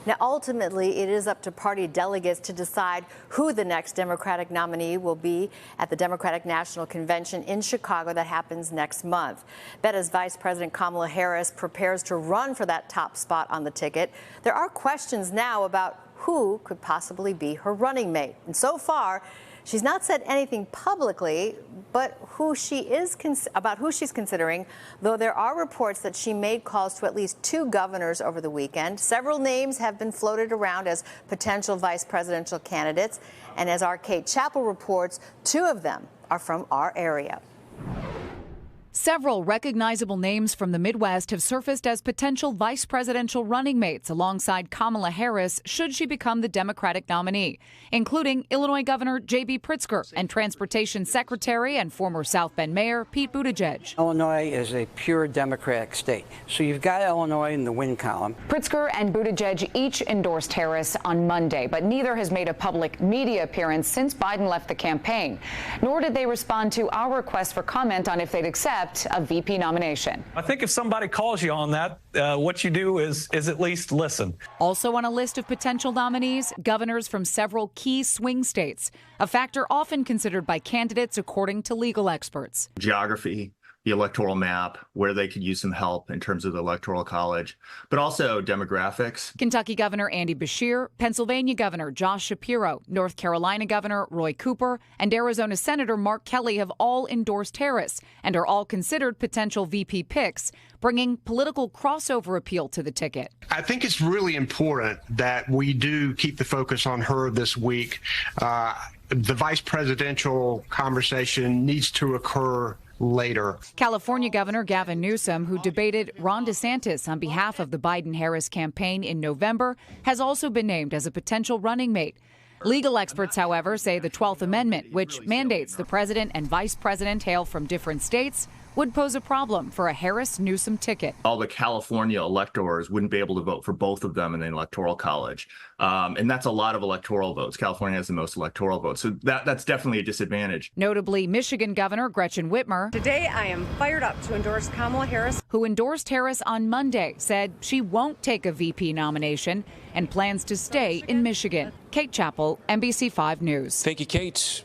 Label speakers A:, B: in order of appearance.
A: Now, ultimately, it is up to party delegates to decide who the next Democratic nominee will be at the Democratic National Convention in Chicago that happens next month. But as Vice President Kamala Harris prepares to run for that top spot on the ticket, there are questions now about who could possibly be her running mate. And so far, she's not said anything publicly, but about who she's considering, though there are reports that she made calls to at least 2 governors over the weekend. Several names have been floated around as potential vice presidential candidates. And as our Chappell reports, 2 of them are from our area.
B: Several recognizable names from the Midwest have surfaced as potential vice presidential running mates alongside Kamala Harris should she become the Democratic nominee, including Illinois Governor J.B. Pritzker and Transportation Secretary and former South Bend Mayor Pete Buttigieg.
C: Illinois is a pure Democratic state, so you've got Illinois in the win column.
D: Pritzker and Buttigieg each endorsed Harris on Monday, but neither has made a public media appearance since Biden left the campaign. Nor did they respond to our request for comment on if they'd accept a VP nomination.
E: I think if somebody calls you on that, what you do is at least listen.
B: Also on a list of potential nominees, governors from several key swing states, a factor often considered by candidates according to legal experts.
F: Geography, the electoral map, where they could use some help in terms of the Electoral College, but also demographics.
B: Kentucky Governor Andy Beshear, Pennsylvania Governor Josh Shapiro, North Carolina Governor Roy Cooper, and Arizona Senator Mark Kelly have all endorsed Harris and are all considered potential VP picks, bringing political crossover appeal to the ticket.
G: I think it's really important that we do keep the focus on her this week. The vice presidential conversation needs to occur later.
B: California Governor Gavin Newsom, who debated Ron DeSantis on behalf of the Biden-Harris campaign in November, has also been named as a potential running mate. Legal experts, however, say the 12th Amendment, which mandates the president and vice president hail from different states, would pose a problem for a Harris-Newsom ticket.
F: All the California electors wouldn't be able to vote for both of them in the Electoral College. And that's a lot of electoral votes. California has the most electoral votes. So that's definitely a disadvantage.
B: Notably, Michigan Governor Gretchen Whitmer,
H: today I am fired up to endorse Kamala Harris,
B: who endorsed Harris on Monday, said she won't take a VP nomination and plans to stay in Michigan. Kate Chappell, NBC5 News.
I: Thank you, Kate.